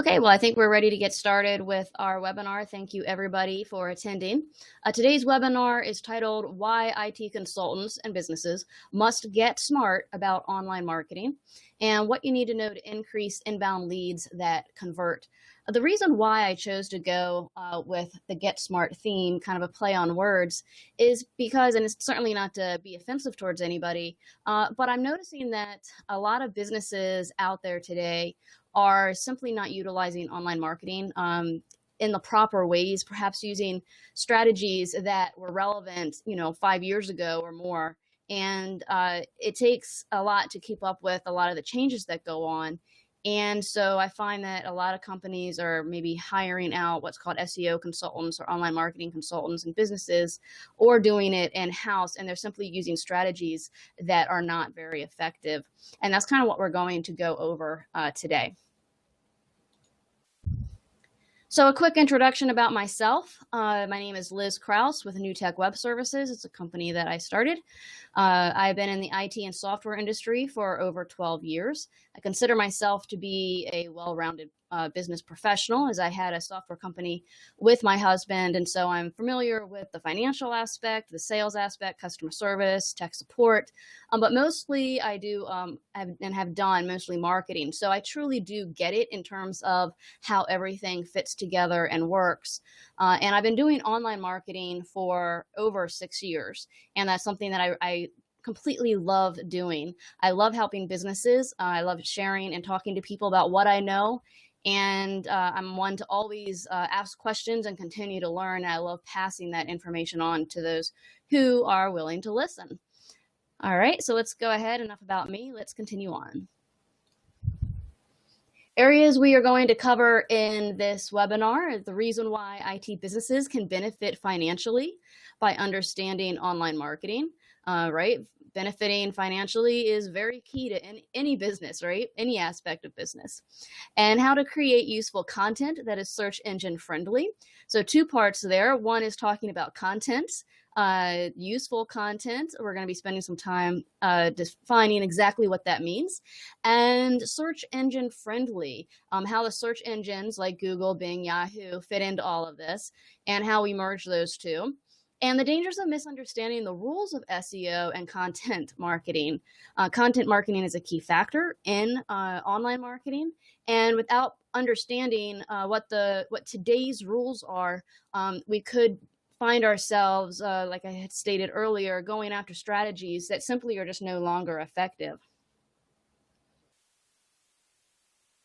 Okay, well, I think we're ready to get started with our webinar. Thank you, everybody, for attending. Today's webinar is titled Why IT Consultants and Businesses Must Get Smart About Online Marketing and What You Need to Know to Increase Inbound Leads That Convert. The reason why I chose to go with the Get Smart theme, kind of a play on words, is because, and it's certainly not to be offensive towards anybody, but I'm noticing that a lot of businesses out there today are simply not utilizing online marketing in the proper ways, perhaps using strategies that were relevant, 5 years ago or more. And it takes a lot to keep up with a lot of the changes that go on. And so I find that a lot of companies are maybe hiring out what's called SEO consultants or online marketing consultants in businesses, or doing it in-house, and they're simply using strategies that are not very effective. And that's kind of what we're going to go over today. So a quick introduction about myself. My name is Liz Kraus with nuTechWebServices. It's a company that I started. I've been in the IT and software industry for over 12 years. I consider myself to be a well-rounded business professional, as I had a software company with my husband, and so I'm familiar with the financial aspect, the sales aspect, customer service, tech support, but mostly I do have done mostly marketing. So I truly do get it in terms of how everything fits together and works. And I've been doing online marketing for over 6 years, and that's something that I completely love doing. I love helping businesses. I love sharing and talking to people about what I know. And I'm one to always ask questions and continue to learn. I love passing that information on to those who are willing to listen. All right, so let's go ahead. Enough about me. Let's continue on. Areas we are going to cover in this webinar: the reason why IT businesses can benefit financially by understanding online marketing, right? Benefiting financially is very key to any business, right? Any aspect of business. And how to create useful content that is search engine friendly. So 2 parts there. One is talking about content, useful content. We're going to be spending some time defining exactly what that means. And search engine friendly, how the search engines like Google, Bing, Yahoo fit into all of this, and how we merge those two. And the dangers of misunderstanding the rules of SEO and content marketing. Content marketing is a key factor in online marketing, and without understanding what today's rules are, we could find ourselves, like I had stated earlier, going after strategies that simply are just no longer effective.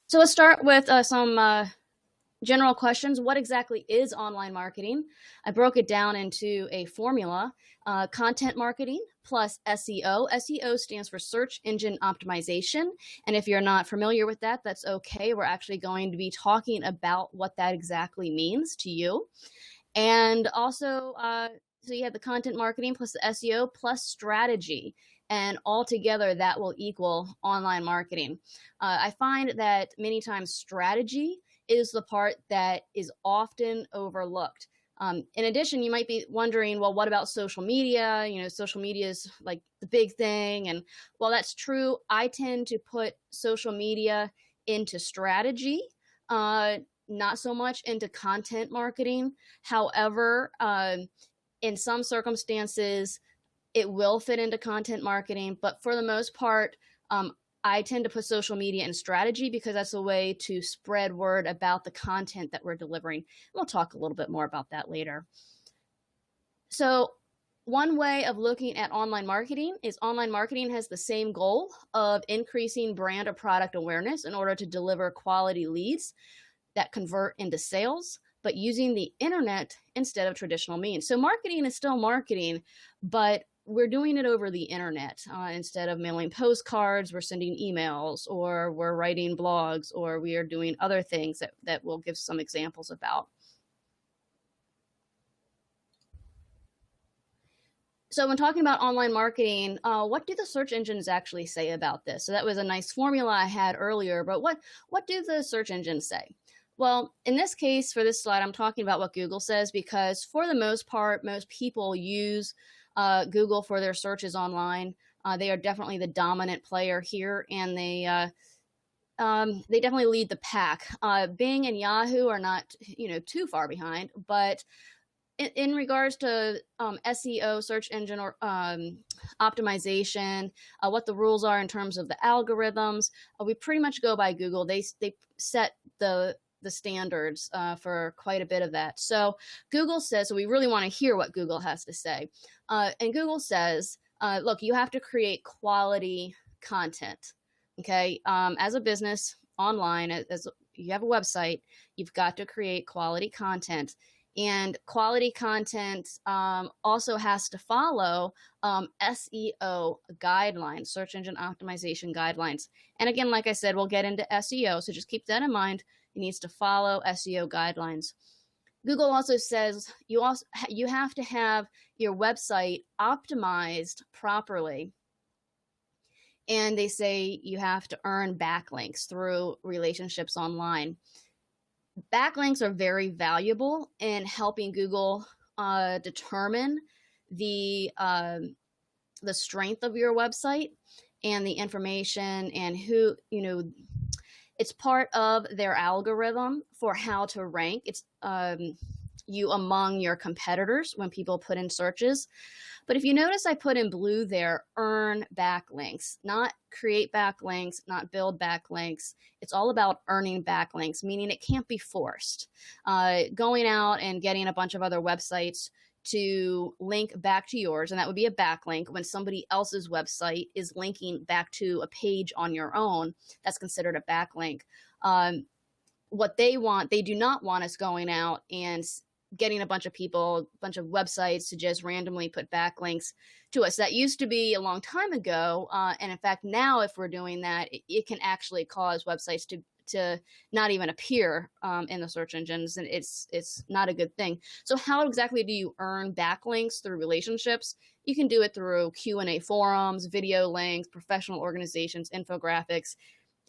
So let's start with some general questions. What exactly is online marketing? I broke it down into a formula: content marketing plus SEO. SEO stands for search engine optimization. And if you're not familiar with that, that's okay. We're actually going to be talking about what that exactly means to you. And also, so you have the content marketing plus the SEO plus strategy. And altogether, that will equal online marketing. I find that many times strategy is the part that is often overlooked. In addition, you might be wondering, well, what about social media? Social media is like the big thing. And while that's true, I tend to put social media into strategy, not so much into content marketing. However, in some circumstances, it will fit into content marketing, but for the most part, I tend to put social media in strategy because that's a way to spread word about the content that we're delivering. We'll talk a little bit more about that later. So one way of looking at online marketing is online marketing has the same goal of increasing brand or product awareness in order to deliver quality leads that convert into sales, but using the internet instead of traditional means. So marketing is still marketing, but we're doing it over the internet. Instead of mailing postcards, we're sending emails, or we're writing blogs, or we are doing other things that we'll give some examples about. So when talking about online marketing, what do the search engines actually say about this? So that was a nice formula I had earlier, but what do the search engines say? Well, in this case, for this slide, I'm talking about what Google says, because for the most part, most people use Google for their searches online. They are definitely the dominant player here, and they they definitely lead the pack. Bing and Yahoo are not, too far behind, but in regards to SEO, search engine or optimization, what the rules are in terms of the algorithms, we pretty much go by Google. They set the standards for quite a bit of that. So Google says, so we really want to hear what Google has to say. And Google says, look, you have to create quality content. Okay, as a business online, as you have a website, you've got to create quality content. And quality content also has to follow SEO guidelines, search engine optimization guidelines. And again, like I said, we'll get into SEO, so just keep that in mind. It needs to follow SEO guidelines. Google also says you have to have your website optimized properly. And they say you have to earn backlinks through relationships online. Backlinks are very valuable in helping Google determine the strength of your website and the information and who, it's part of their algorithm for how to rank. It's you among your competitors when people put in searches. But if you notice, I put in blue there, earn backlinks, not create backlinks, not build backlinks. It's all about earning backlinks, meaning it can't be forced. Going out and getting a bunch of other websites to link back to yours, and that would be a backlink. When somebody else's website is linking back to a page on your own, that's considered a backlink. What they do not want us going out and getting a bunch of people, a bunch of websites to just randomly put backlinks to us. That used to be a long time ago. And in fact, now if we're doing that, it can actually cause websites to not even appear in the search engines. And it's not a good thing. So how exactly do you earn backlinks through relationships? You can do it through Q&A forums, video links, professional organizations, infographics,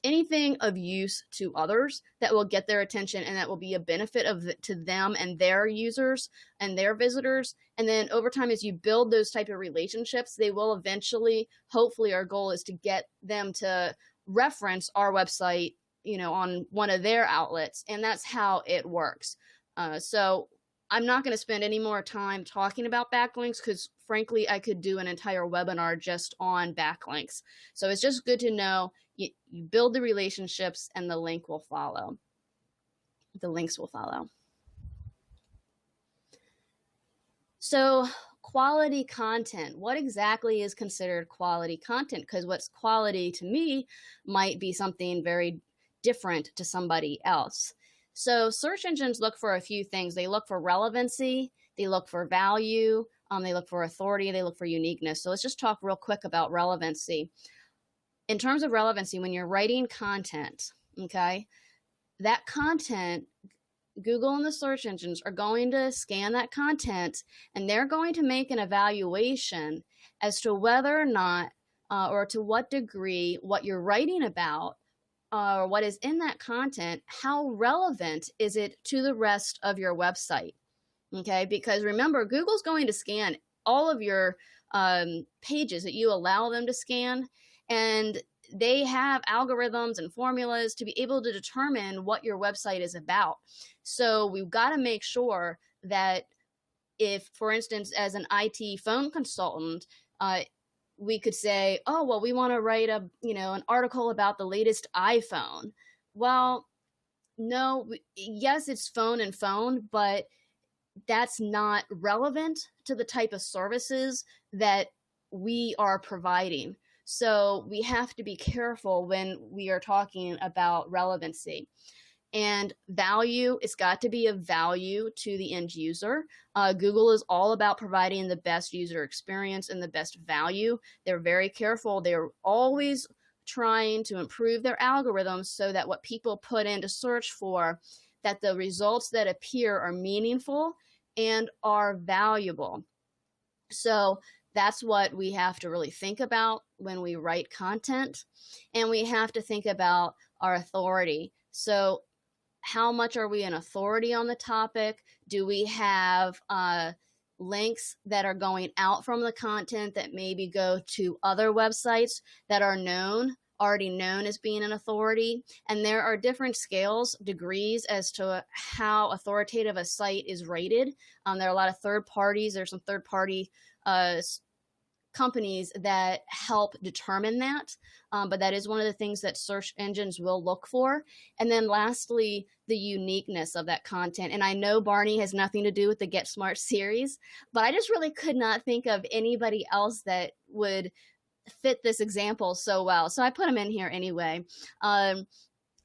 anything of use to others that will get their attention and that will be a benefit to them and their users and their visitors. And then over time, as you build those type of relationships, they will eventually, hopefully our goal is to get them to reference our website, on one of their outlets. And that's how it works. So I'm not going to spend any more time talking about backlinks because frankly, I could do an entire webinar just on backlinks. So it's just good to know you build the relationships and the link will follow. The links will follow. So quality content, what exactly is considered quality content? Because what's quality to me might be something very different to somebody else. So search engines look for a few things. They look for relevancy, they look for value, they look for authority, they look for uniqueness. So let's just talk real quick about relevancy. In terms of relevancy, when you're writing content, okay, that content, Google and the search engines are going to scan that content and they're going to make an evaluation as to whether or not or to what degree what you're writing about or what is in that content, how relevant is it to the rest of your website? Okay, because remember, Google's going to scan all of your pages that you allow them to scan, and they have algorithms and formulas to be able to determine what your website is about. So we've got to make sure that if, for instance, as an IT phone consultant, we could say, oh, well, we want to write an article about the latest iPhone. Well, no, yes, it's phone and phone, but that's not relevant to the type of services that we are providing. So we have to be careful when we are talking about relevancy. And value, it's got to be of value to the end user. Google is all about providing the best user experience and the best value. They're very careful. They're always trying to improve their algorithms so that what people put in to search for, that the results that appear are meaningful and are valuable. So that's what we have to really think about when we write content. And we have to think about our authority. So how much are we an authority on the topic? Do we have links that are going out from the content that maybe go to other websites that are known already known as being an authority. And there are different scales, degrees as to how authoritative a site is rated. There are a lot of third parties. There's some third party companies that help determine that. But that is one of the things that search engines will look for. And then lastly, the uniqueness of that content. And I know Barney has nothing to do with the Get Smart series, but I just really could not think of anybody else that would fit this example so well. So I put him in here anyway. And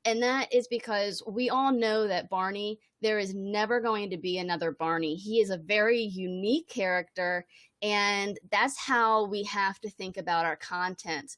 that is because we all know that Barney, there is never going to be another Barney. He is a very unique character, and that's how we have to think about our content.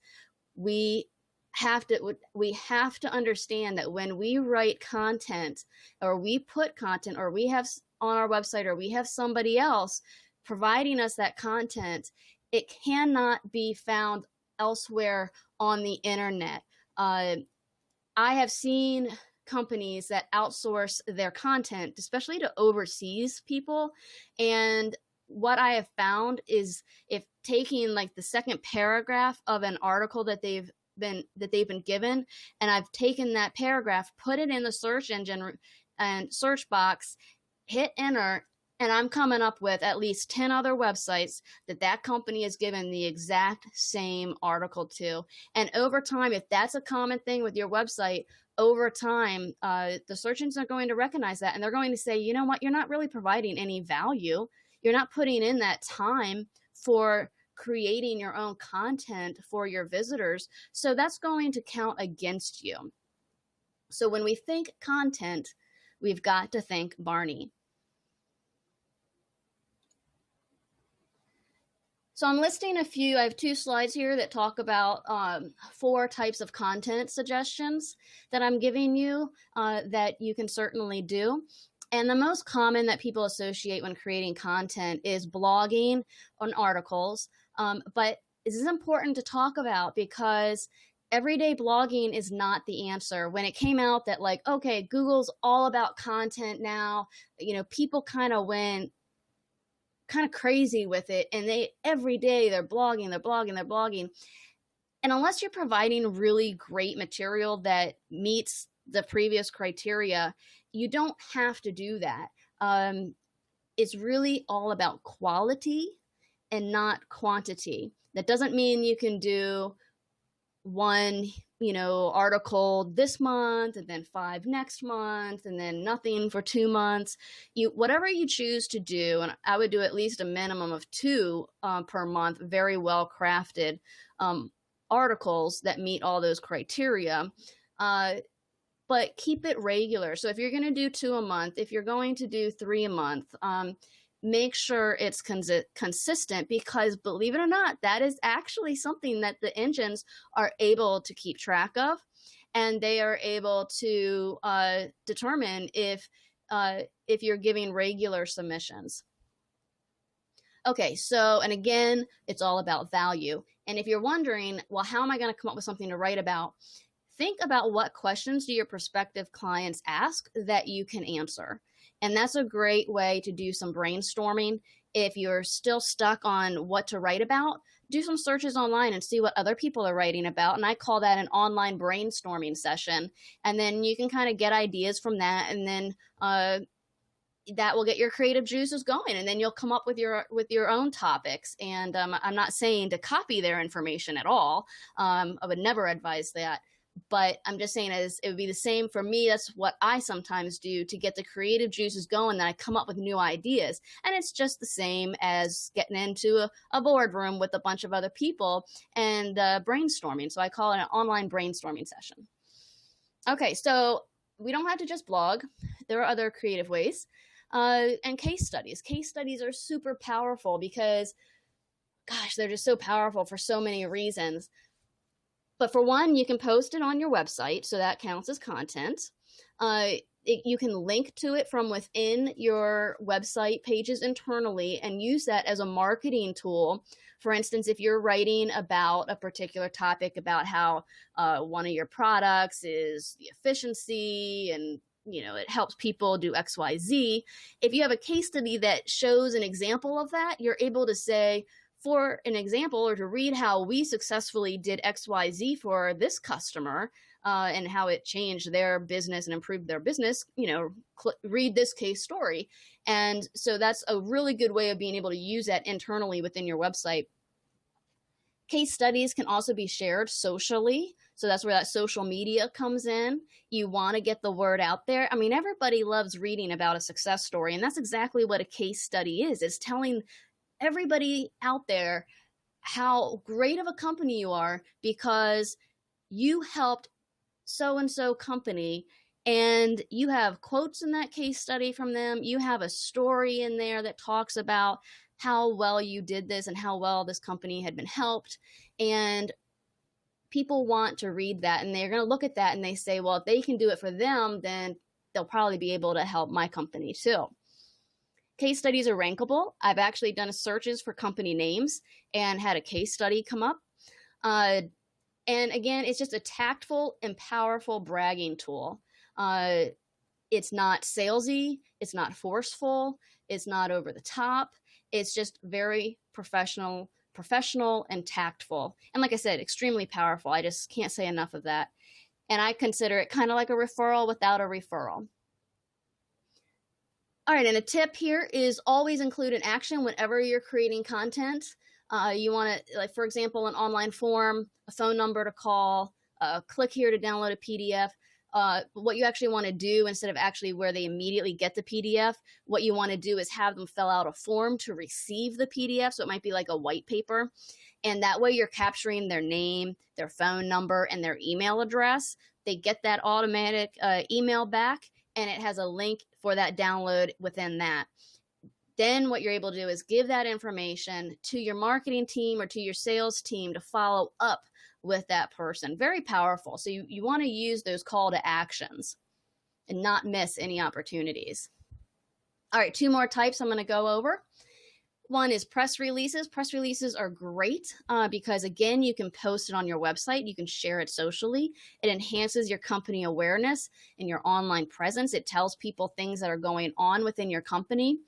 We have to understand that when we write content, or we put content, or we have on our website, or we have somebody else providing us that content, it cannot be found elsewhere on the internet. I have seen companies that outsource their content, especially to overseas people. And what I have found is, if taking like the second paragraph of an article that they've been given, and I've taken that paragraph, put it in the search engine and search box, hit enter, and I'm coming up with at least 10 other websites that company has given the exact same article to. And over time, if that's a common thing with your website, over time, the search engines are going to recognize that, and they're going to say, you know what, you're not really providing any value. You're not putting in that time for creating your own content for your visitors. So that's going to count against you. So when we think content, we've got to think Barney. So I'm listing a few. I have 2 slides here that talk about 4 types of content suggestions that I'm giving you that you can certainly do. And the most common that people associate when creating content is blogging on articles. But this is important to talk about, because everyday blogging is not the answer. When it came out that, like, okay, Google's all about content now, people kind of went kind of crazy with it, and every day they're blogging. And unless you're providing really great material that meets the previous criteria, you don't have to do that. It's really all about quality and not quantity. That doesn't mean you can do one article this month, and then 5 next month, and then nothing for 2 months. Whatever you choose to do, and I would do at least a minimum of 2 per month, very well crafted articles that meet all those criteria. But keep it regular. So if you're going to do 2 a month, if you're going to do 3 a month, make sure it's consistent, because believe it or not, that is actually something that the engines are able to keep track of, and they are able to determine if you're giving regular submissions. Okay, so, and again, it's all about value. And if you're wondering, well, how am I going to come up with something to write about? Think about what questions do your prospective clients ask that you can answer. And that's a great way to do some brainstorming. If you're still stuck on what to write about, do some searches online and see what other people are writing about. And I call that an online brainstorming session. And then you can kind of get ideas from that, and then that will get your creative juices going, and then you'll come up with your own topics. And I'm not saying to copy their information at all. I would never advise that. But I'm just saying, it would be the same for me. That's what I sometimes do to get the creative juices going. Then I come up with new ideas. And it's just the same as getting into a boardroom with a bunch of other people and brainstorming. So I call it an online brainstorming session. Okay, so we don't have to just blog. There are other creative ways. And case studies. Case studies are super powerful because, gosh, they're just so powerful for so many reasons. But for one, you can post it on your website, so that counts as content. You can link to it from within your website pages internally and use that as a marketing tool. For instance, if you're writing about a particular topic, about how one of your products is the efficiency and it helps people do X, Y, Z. If you have a case study that shows an example of that, you're able to say, for an example, or to read how we successfully did XYZ for this customer, and how it changed their business and improved their business, read this case story. And so that's a really good way of being able to use that internally within your website. Case studies can also be shared socially. So that's where that social media comes in. You want to get the word out there. I mean, everybody loves reading about a success story, and that's exactly what a case study is. It's telling everybody out there how great of a company you are because you helped so-and-so company, and you have quotes in that case study from them. You have a story in there that talks about how well you did this and how well this company had been helped. And people want to read that, and they're going to look at that and they say, well, if they can do it for them, then they'll probably be able to help my company too. Case studies are rankable. I've actually done searches for company names and had a case study come up. And again, it's just a tactful and powerful bragging tool. It's not salesy. It's not forceful. It's not over the top. It's just very professional and tactful. And like I said, extremely powerful. I just can't say enough of that. And I consider it kind of like a referral without a referral. All right, and a tip here is always include an action whenever you're creating content. You want to, like, for example, an online form, a phone number to call, click here to download a PDF. What you actually want to do, instead of actually where they immediately get the PDF, what you want to do is have them fill out a form to receive the PDF. So it might be like a white paper. And that way you're capturing their name, their phone number, and their email address. They get that automatic email back, and it has a link for that download within that. Then what you're able to do is give that information to your marketing team or to your sales team to follow up with that person. Very powerful. So you want to use those call to actions and not miss any opportunities. All right, 2 more types I'm going to go over. One is press releases. Press releases are great because, again, you can post it on your website. You can share it socially. It enhances your company awareness and your online presence. It tells people things that are going on within your company.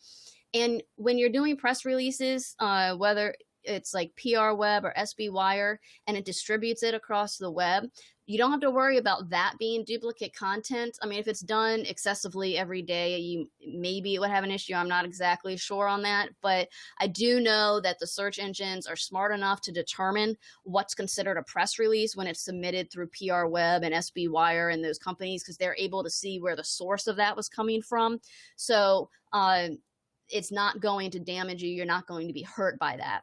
And when you're doing press releases, whether it's like PR Web or SB Wire, and it distributes it across the web, you don't have to worry about that being duplicate content. I mean, if it's done excessively every day, maybe it would have an issue. I'm not exactly sure on that, but I do know that the search engines are smart enough to determine what's considered a press release when it's submitted through PR Web and SB Wire and those companies, because they're able to see where the source of that was coming from. So it's not going to damage you. You're not going to be hurt by that.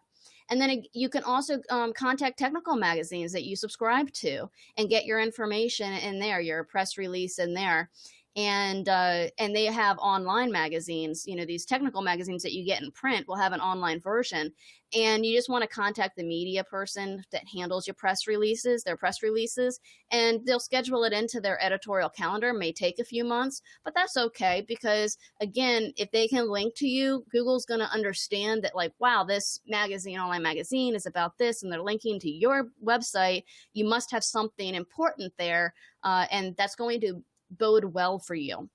And then you can also contact technical magazines that you subscribe to and get your information in there, your press release in there. And they have online magazines. These technical magazines that you get in print will have an online version. And you just want to contact the media person that handles your press releases, and they'll schedule it into their editorial calendar. It may take a few months, but that's okay, because again, if they can link to you, Google's going to understand that, like, wow, this online magazine is about this, and they're linking to your website. You must have something important there, and that's going to bode well for you.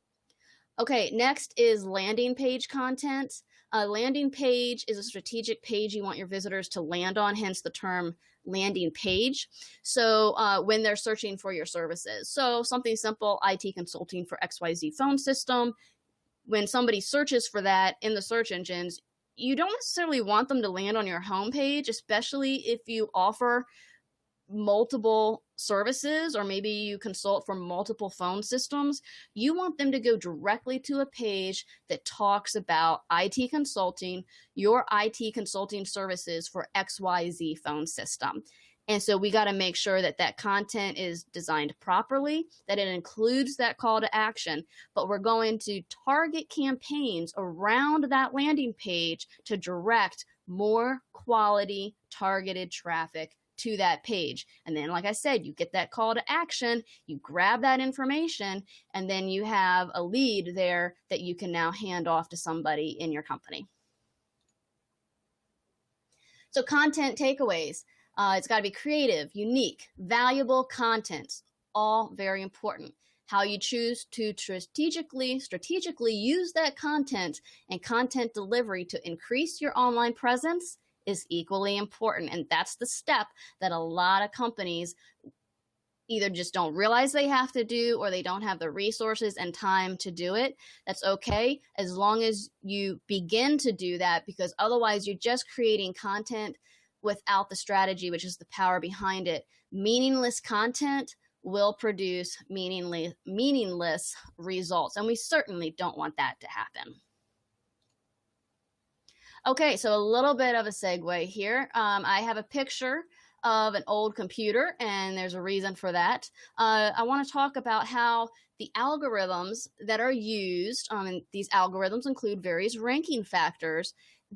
Okay, next is landing page content. A landing page is a strategic page you want your visitors to land on, hence the term landing page. So when they're searching for your services. So something simple, IT consulting for XYZ phone system. When somebody searches for that in the search engines, you don't necessarily want them to land on your homepage, especially if you offer multiple services, or maybe you consult for multiple phone systems. You want them to go directly to a page that talks about IT consulting, your IT consulting services for XYZ phone system. And so we got to make sure that that content is designed properly, that it includes that call to action, but we're going to target campaigns around that landing page to direct more quality targeted traffic to that page. And then, like I said, you get that call to action, you grab that information, and then you have a lead there that you can now hand off to somebody in your company. So content takeaways. It's got to be creative, unique, valuable content, all very important. How you choose to strategically use that content and content delivery to increase your online presence is equally important. And that's the step that a lot of companies either just don't realize they have to do, or they don't have the resources and time to do it. That's okay, as long as you begin to do that, because otherwise you're just creating content without the strategy, which is the power behind it. Meaningless content will produce meaningless results, and we certainly don't want that to happen. Okay, so a little bit of a segue here. I have a picture of an old computer, and there's a reason for that. I want to talk about how the algorithms that are used, and these algorithms include various ranking factors.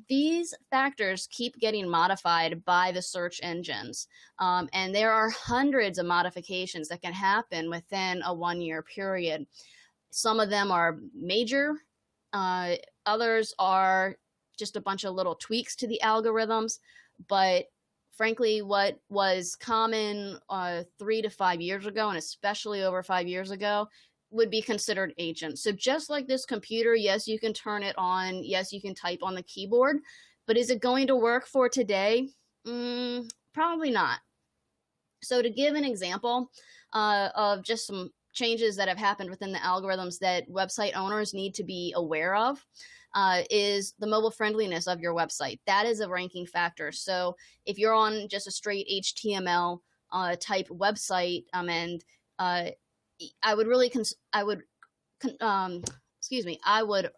These factors keep getting modified by the search engines, and there are hundreds of modifications that can happen within a 1-year period. Some of them are major, others are just a bunch of little tweaks to the algorithms, but frankly, what was common 3 to 5 years ago, and especially over 5 years ago, would be considered ancient. So just like this computer, yes, you can turn it on, yes, you can type on the keyboard, but is it going to work for today? Probably not. So to give an example of just some changes that have happened within the algorithms that website owners need to be aware of, is the mobile friendliness of your website. That is a ranking factor. So if you're on just a straight HTML type website, and I would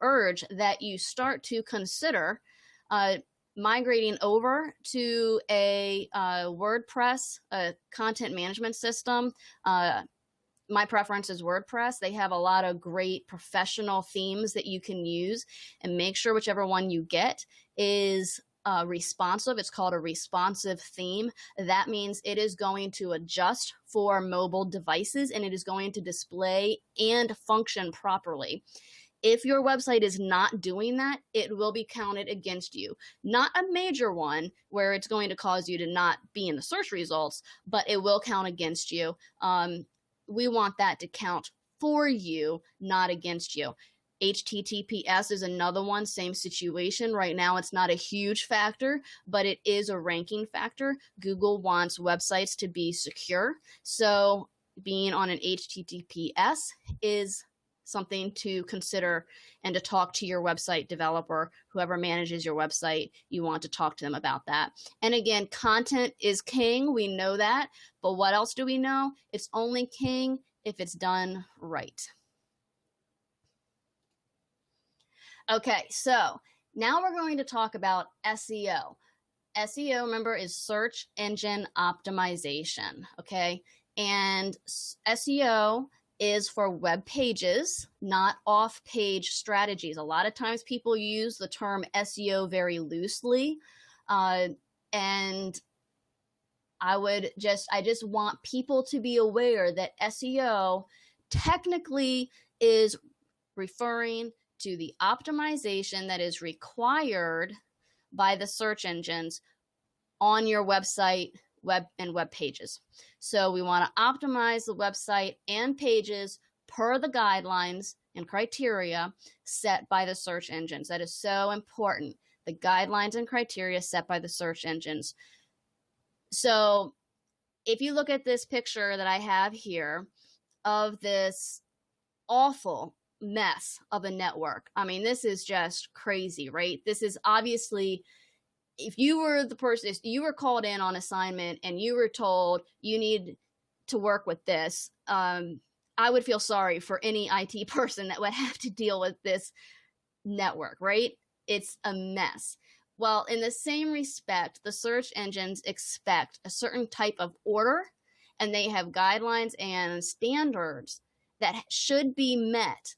urge that you start to consider migrating over to a WordPress content management system. My preference is WordPress. They have a lot of great professional themes that you can use, and make sure whichever one you get is responsive. It's called a responsive theme. That means it is going to adjust for mobile devices, and it is going to display and function properly. If your website is not doing that, it will be counted against you. Not a major one where it's going to cause you to not be in the search results, but it will count against you. We want that to count for you, not against you. HTTPS is another one, same situation. Right now, it's not a huge factor, but it is a ranking factor. Google wants websites to be secure. So being on an HTTPS is something to consider, and to talk to your website developer, whoever manages your website. You want to talk to them about that. And again, content is king. We know that. But what else do we know? It's only king if it's done right. Okay, so now we're going to talk about SEO. SEO, remember, is search engine optimization, okay? And SEO is for web pages, not off-page strategies. A lot of times people use the term SEO very loosely, and I just want people to be aware that SEO technically is referring to the optimization that is required by the search engines on your website, web pages. So we want to optimize the website and pages per the guidelines and criteria set by the search engines. That is so important. The guidelines and criteria set by the search engines. So if you look at this picture that I have here of this awful mess of a network, I mean, this is just crazy, right? This is obviously, if you were the person, if you were called in on assignment and you were told you need to work with this, I would feel sorry for any IT person that would have to deal with this network, right? It's a mess. Well, in the same respect, the search engines expect a certain type of order, and they have guidelines and standards that should be met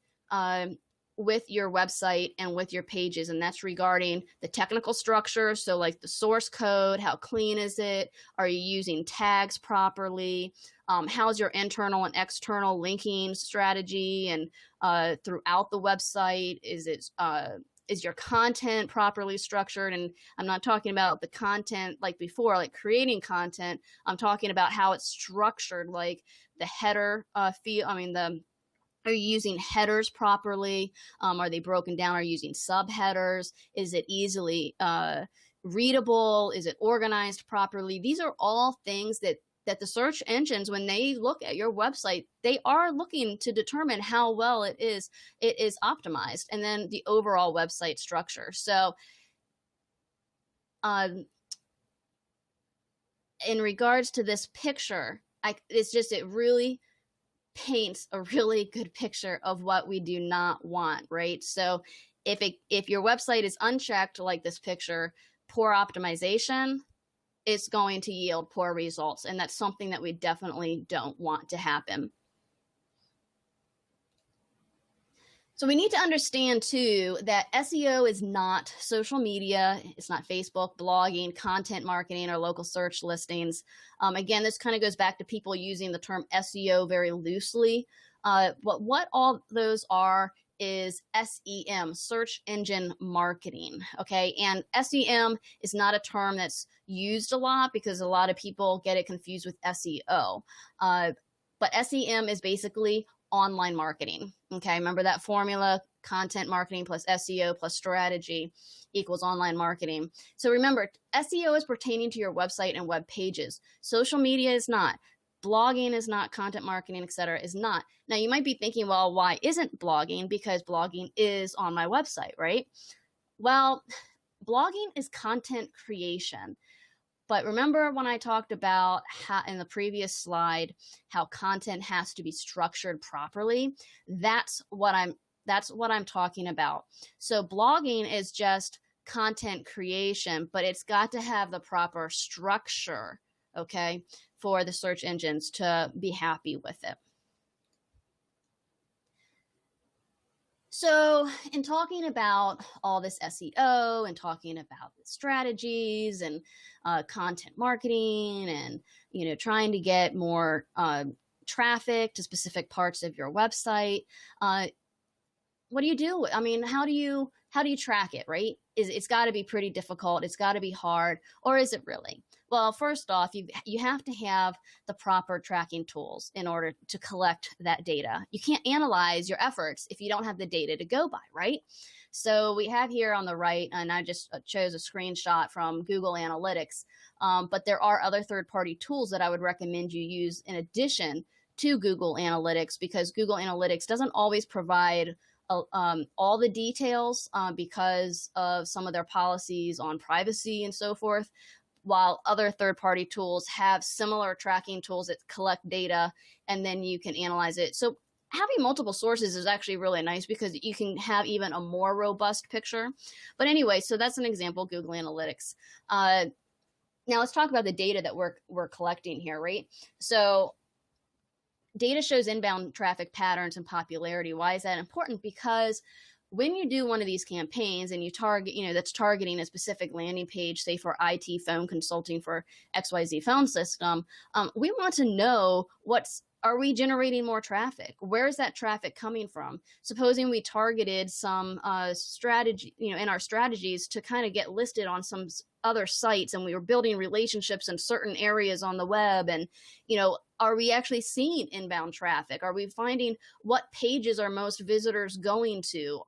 with your website and with your pages. And that's regarding the technical structure. So like the source code, how clean is it? Are you using tags properly? How's your internal and external linking strategy and throughout the website? Is your content properly structured? And I'm not talking about the content like before, like creating content. I'm talking about how it's structured, like the header field. Are you using headers properly? Are they broken down? Are you using subheaders? Is it easily readable? Is it organized properly? These are all things that the search engines, when they look at your website, they are looking to determine how well it is optimized, and then the overall website structure. So in regards to this picture, it really paints a really good picture of what we do not want, right? So if your website is unchecked like this picture, poor optimization, it's going to yield poor results. And that's something that we definitely don't want to happen. So we need to understand too that SEO is not social media. It's not Facebook, blogging, content marketing, or local search listings. Again, this kind of goes back to people using the term SEO very loosely. But what all those are is SEM, search engine marketing, okay? And SEM is not a term that's used a lot because a lot of people get it confused with SEO. But SEM is basically online marketing, okay? Remember that formula, content marketing plus SEO plus strategy equals online marketing. So remember, SEO is pertaining to your website and web pages. Social media is not. Blogging is not, content marketing, etc. is not. Now you might be thinking, well, why isn't blogging? Because blogging is on my website, right? Well, blogging is content creation. But remember when I talked about how in the previous slide, how content has to be structured properly? That's what I'm talking about. So blogging is just content creation, but it's got to have the proper structure, okay, for the search engines to be happy with it. So in talking about all this SEO and talking about strategies and content marketing and, trying to get more traffic to specific parts of your website, what do you do? I mean, how do you track it, right? It's got to be pretty difficult. It's got to be hard, or is it really? Well, first off, you have to have the proper tracking tools in order to collect that data. You can't analyze your efforts if you don't have the data to go by, right? So we have here on the right, and I just chose a screenshot from Google Analytics, but there are other third-party tools that I would recommend you use in addition to Google Analytics, because Google Analytics doesn't always provide all the details because of some of their policies on privacy and so forth, while other third-party tools have similar tracking tools that collect data and then you can analyze it. So having multiple sources is actually really nice because you can have even a more robust picture. But anyway, so that's an example, Google Analytics. Now let's talk about the data that we're collecting here, right? So data shows inbound traffic patterns and popularity. Why is that important? Because when you do one of these campaigns and you target, that's targeting a specific landing page, say for IT phone consulting for XYZ phone system, we want to know are we generating more traffic? Where is that traffic coming from? Supposing we targeted some strategy, in our strategies to kind of get listed on some other sites, and we were building relationships in certain areas on the web, and are we actually seeing inbound traffic? Are we finding what pages are most visitors going to?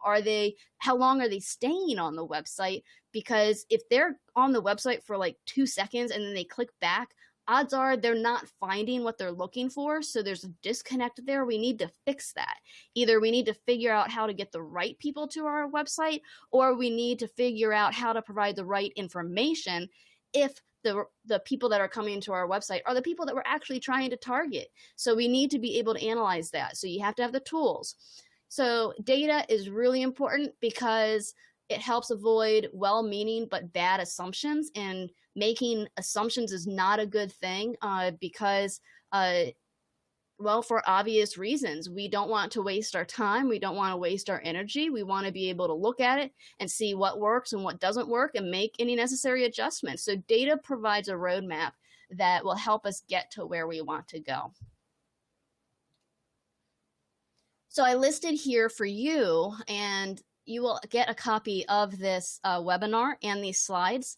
How long are they staying on the website? Because if they're on the website for like 2 seconds and then they click back, odds are they're not finding what they're looking for. So there's a disconnect there. We need to fix that. Either we need to figure out how to get the right people to our website, or we need to figure out how to provide the right information if the people that are coming to our website are the people that we're actually trying to target. So we need to be able to analyze that. So you have to have the tools. So data is really important because it helps avoid well-meaning but bad assumptions, and making assumptions is not a good thing because for obvious reasons. We don't want to waste our time. We don't want to waste our energy. We want to be able to look at it and see what works and what doesn't work and make any necessary adjustments. So data provides a roadmap that will help us get to where we want to go. So I listed here for you, and you will get a copy of this webinar and these slides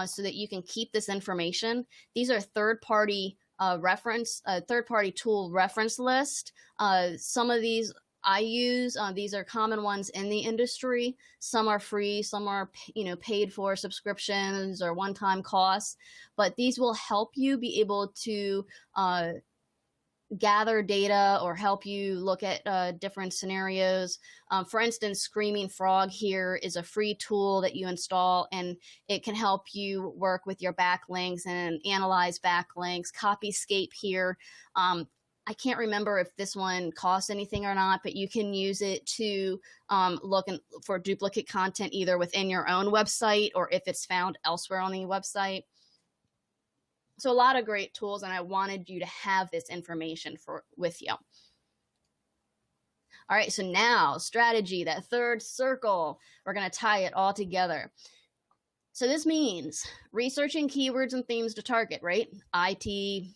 so that you can keep this information. These are third-party third-party tool reference list. Some of these I use. These are common ones in the industry. Some are free, some are paid for subscriptions or one-time costs, but these will help you be able to gather data or help you look at different scenarios. For instance, Screaming Frog here is a free tool that you install, and it can help you work with your backlinks and analyze backlinks. Copyscape here. I can't remember if this one costs anything or not, but you can use it to look for duplicate content either within your own website or if it's found elsewhere on the website. So a lot of great tools, and I wanted you to have this information with you. All right, so now strategy, that third circle, we're going to tie it all together. So this means researching keywords and themes to target, right? IT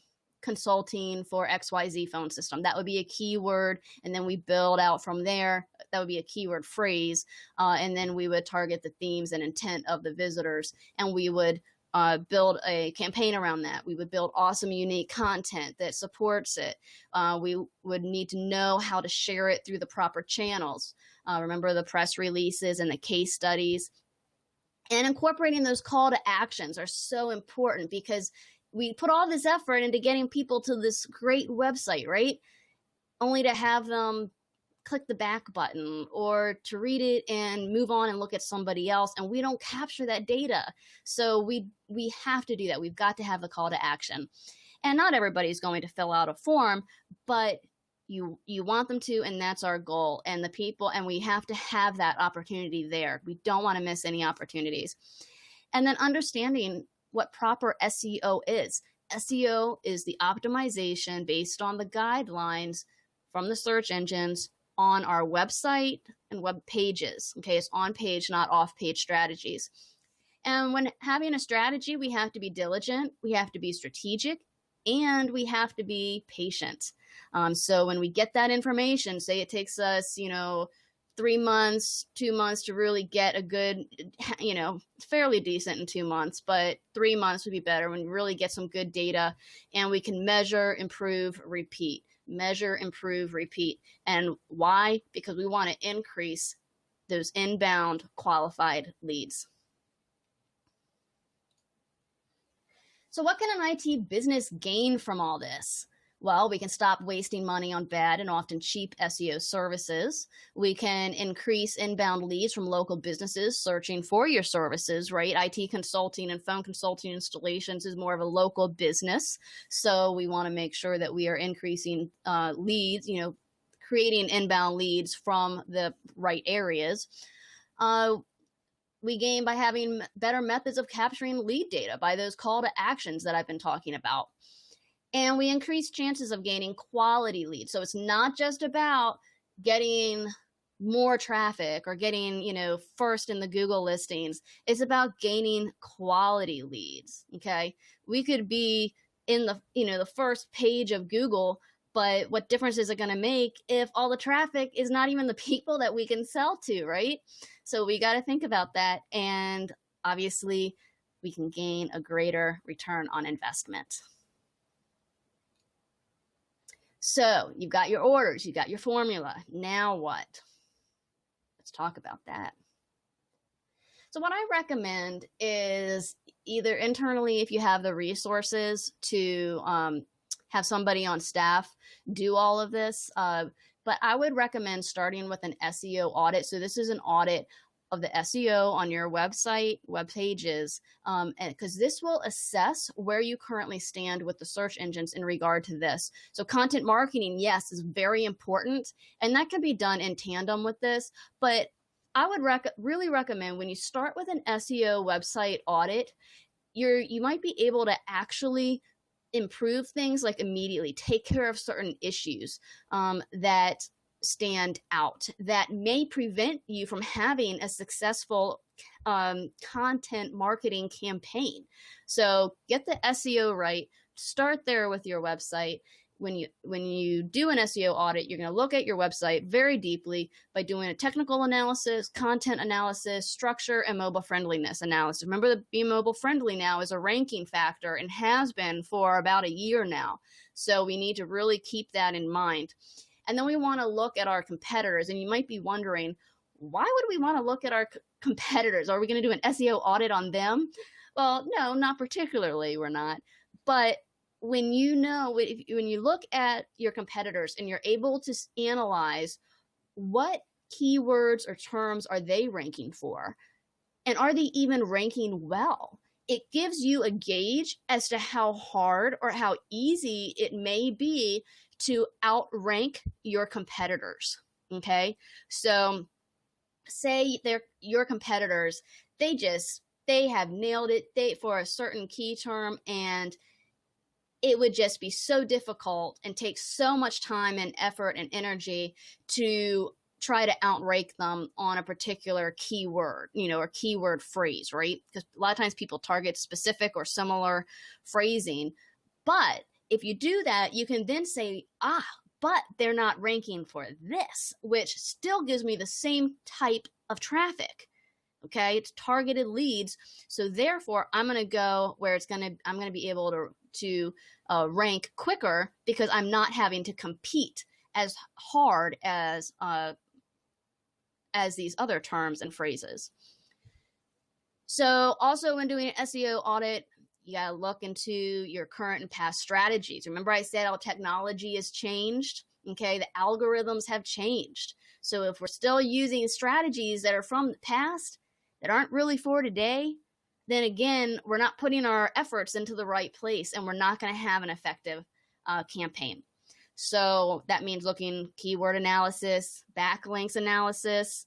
consulting for XYZ phone system. That would be a keyword, and then we build out from there. That would be a keyword phrase, and then we would target the themes and intent of the visitors, and we would build a campaign around that. We would build awesome, unique content that supports it. We would need to know how to share it through the proper channels. Remember the press releases and the case studies. And incorporating those call to actions are so important because we put all this effort into getting people to this great website, right? Only to have them click the back button or to read it and move on and look at somebody else, and we don't capture that data. So we have to do that. We've got to have the call to action. And not everybody's going to fill out a form, but you want them to, and that's our goal. And the people, and we have to have that opportunity there. We don't want to miss any opportunities. And then understanding what proper SEO is. SEO is the optimization based on the guidelines from the search engines on our website and web pages. Okay, it's on page, not off page strategies. And when having a strategy, we have to be diligent, we have to be strategic, and we have to be patient. So when we get that information, say it takes us, 3 months, 2 months to really get a good, fairly decent in 2 months, but 3 months would be better when we really get some good data and we can measure, improve, repeat. Measure, improve, repeat. And why? Because we want to increase those inbound qualified leads. So what can an IT business gain from all this? Well, we can stop wasting money on bad and often cheap SEO services. We can increase inbound leads from local businesses searching for your services, right? IT consulting and phone consulting installations is more of a local business. So we want to make sure that we are increasing leads, creating inbound leads from the right areas. We gain by having better methods of capturing lead data by those call to actions that I've been talking about. And we increase chances of gaining quality leads. So it's not just about getting more traffic or getting, first in the Google listings. It's about gaining quality leads, okay? We could be in the first page of Google, but what difference is it going to make if all the traffic is not even the people that we can sell to, right? So we got to think about that. And obviously, we can gain a greater return on investment. So you've got your orders, you've got your formula. Now what? Let's talk about that. So what I recommend is either internally, if you have the resources to have somebody on staff do all of this, but I would recommend starting with an SEO audit. So this is an audit of the SEO on your website, web pages, and because this will assess where you currently stand with the search engines in regard to this. So content marketing, yes, is very important, and that can be done in tandem with this, but I would really recommend when you start with an SEO website audit, you might be able to actually improve things like immediately, take care of certain issues that stand out that may prevent you from having a successful content marketing campaign. So get the SEO right, start there with your website. When you do an SEO audit, you're going to look at your website very deeply by doing a technical analysis, content analysis, structure, and mobile friendliness analysis. Remember that being mobile friendly now is a ranking factor and has been for about a year now. So we need to really keep that in mind. And then we want to look at our competitors. And you might be wondering, why would we want to look at our competitors? Are we going to do an SEO audit on them? Well, no, not particularly, we're not. But when you look at your competitors and you're able to analyze what keywords or terms are they ranking for, and are they even ranking well, it gives you a gauge as to how hard or how easy it may be to outrank your competitors. Okay, so say your competitors, they have nailed it for a certain key term, and it would just be so difficult and take so much time and effort and energy to try to outrank them on a particular keyword, or keyword phrase, right? Because a lot of times people target specific or similar phrasing. But if you do that, you can then say, but they're not ranking for this, which still gives me the same type of traffic. Okay, it's targeted leads. So therefore, I'm going to go where I'm going to be able to rank quicker because I'm not having to compete as hard as these other terms and phrases. So also when doing an SEO audit, you got to look into your current and past strategies. Remember I said all technology has changed? Okay, the algorithms have changed. So if we're still using strategies that are from the past that aren't really for today, then again, we're not putting our efforts into the right place and we're not going to have an effective campaign. So that means looking keyword analysis, backlinks analysis,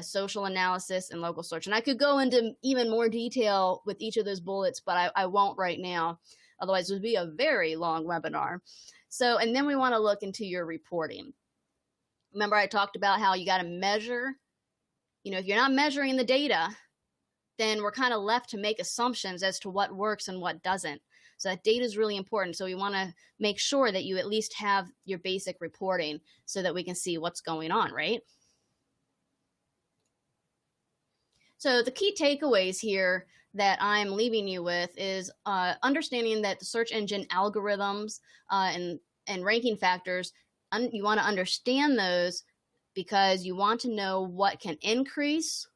social analysis, and local search. And I could go into even more detail with each of those bullets, but I won't right now. Otherwise, it would be a very long webinar. So, and then we want to look into your reporting. Remember, I talked about how you got to measure. If you're not measuring the data, then we're kind of left to make assumptions as to what works and what doesn't. So that data is really important. So we want to make sure that you at least have your basic reporting so that we can see what's going on, right? So the key takeaways here that I'm leaving you with is understanding that the search engine algorithms and ranking factors, you want to understand those because you want to know what can increase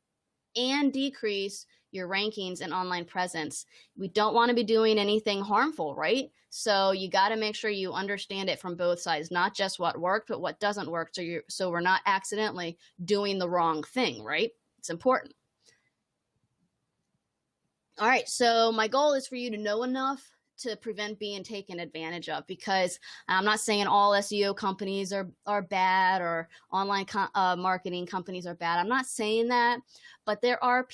and decrease your rankings and online presence. We don't want to be doing anything harmful, right? So you got to make sure you understand it from both sides, not just what worked, but what doesn't work. So we're not accidentally doing the wrong thing, right? It's important. All right, so my goal is for you to know enough to prevent being taken advantage of, because I'm not saying all SEO companies are bad or online marketing companies are bad. I'm not saying that, but there are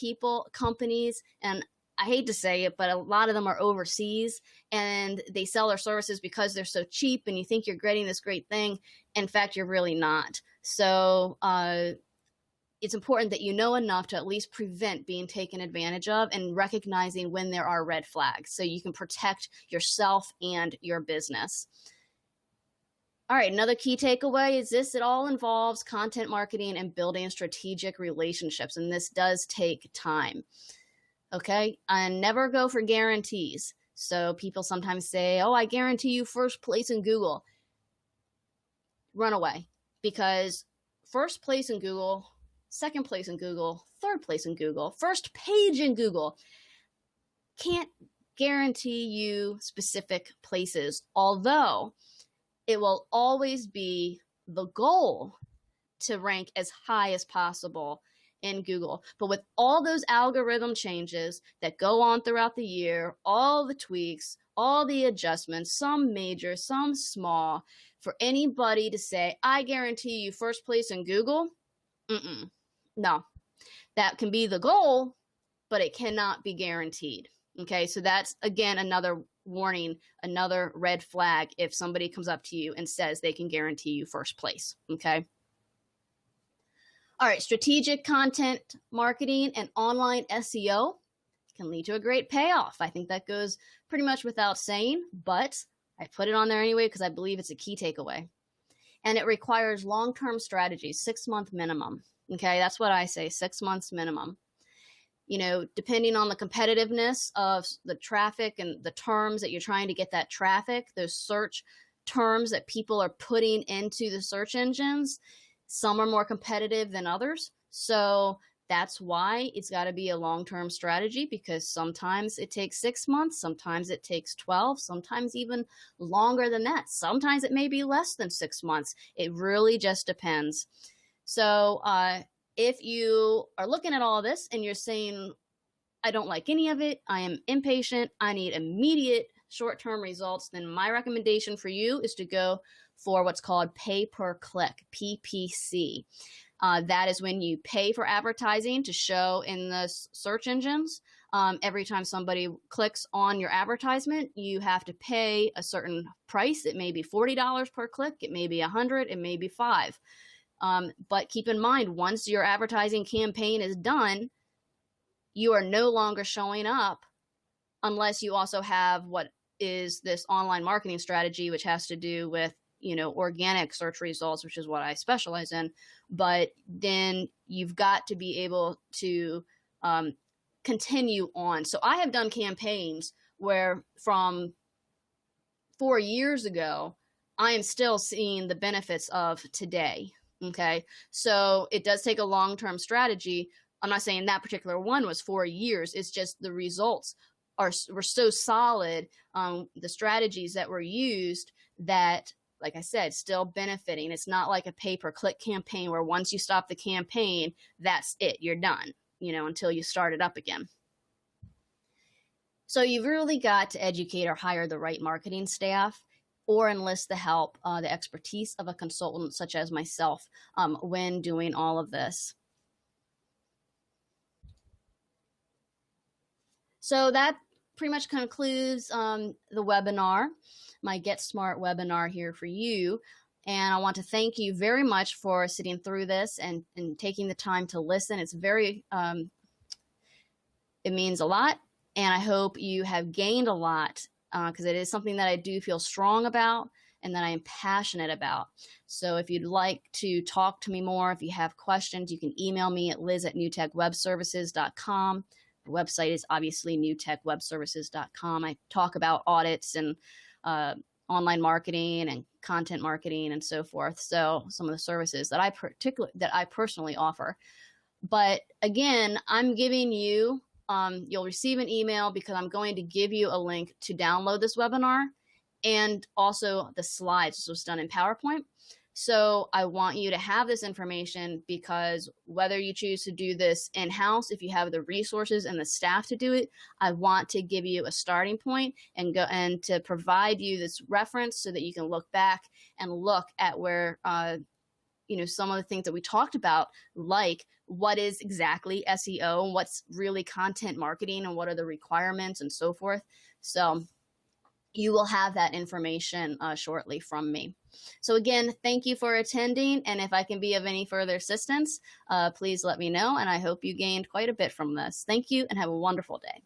companies, and I hate to say it, but a lot of them are overseas and they sell their services because they're so cheap and you think you're getting this great thing. In fact, you're really not. So it's important that you know enough to at least prevent being taken advantage of and recognizing when there are red flags so you can protect yourself and your business. All right, another key takeaway is this: it all involves content marketing and building strategic relationships, and this does take time. Okay, and never go for guarantees. So people sometimes say, I guarantee you first place in Google. Run away, because first place in Google, second place in Google, third place in Google, first page in Google can't guarantee you specific places, although it will always be the goal to rank as high as possible in Google. But with all those algorithm changes that go on throughout the year, all the tweaks, all the adjustments, some major, some small, for anybody to say, I guarantee you first place in Google, no. That can be the goal, but it cannot be guaranteed. Okay, so that's, again, another warning, another red flag if somebody comes up to you and says they can guarantee you first place. Okay. All right, strategic content marketing and online SEO can lead to a great payoff. I think that goes pretty much without saying, but I put it on there anyway because I believe it's a key takeaway. And it requires long-term strategies, 6-month minimum. Okay, that's what I say, 6 months minimum. Depending on the competitiveness of the traffic and the terms that you're trying to get that traffic, those search terms that people are putting into the search engines. Some are more competitive than others. So that's why it's got to be a long-term strategy, because sometimes it takes 6 months, sometimes it takes 12, sometimes even longer than that. Sometimes it may be less than 6 months. It really just depends. So if you are looking at all of this and you're saying, I don't like any of it, I am impatient, I need immediate short-term results, then my recommendation for you is to go for what's called pay-per-click, PPC. That is when you pay for advertising to show in the search engines. Every time somebody clicks on your advertisement, you have to pay a certain price. It may be $40 per click, it may be $100, it may be $5. But keep in mind, once your advertising campaign is done, you are no longer showing up unless you also have what is this online marketing strategy, which has to do with, organic search results, which is what I specialize in. But then you've got to be able to continue on. So I have done campaigns where from 4 years ago, I am still seeing the benefits of today. Okay. So it does take a long-term strategy. I'm not saying that particular one was 4 years. It's just the results were so solid. The strategies that were used that, like I said, still benefiting. It's not like a pay-per-click campaign where once you stop the campaign, that's it. You're done, until you start it up again. So you've really got to educate or hire the right marketing staff, or enlist the help, the expertise of a consultant such as myself when doing all of this. So that pretty much concludes the webinar, my Get Smart webinar here for you. And I want to thank you very much for sitting through this and taking the time to listen. It's very, it means a lot. And I hope you have gained a lot, because it is something that I do feel strong about and that I am passionate about. So if you'd like to talk to me more, if you have questions, you can email me at liz@nuTechWebServices.com. The website is obviously nuTechWebServices.com. I talk about audits and online marketing and content marketing and so forth. So some of the services that I personally offer. But again, I'm giving you, you'll receive an email because I'm going to give you a link to download this webinar and also the slides. This was done in PowerPoint. So I want you to have this information, because whether you choose to do this in-house, if you have the resources and the staff to do it, I want to give you a starting point and to provide you this reference so that you can look back and look at where, some of the things that we talked about, like what is exactly SEO and what's really content marketing and what are the requirements and so forth. So you will have that information shortly from me. So again, thank you for attending. And if I can be of any further assistance, please let me know. And I hope you gained quite a bit from this. Thank you and have a wonderful day.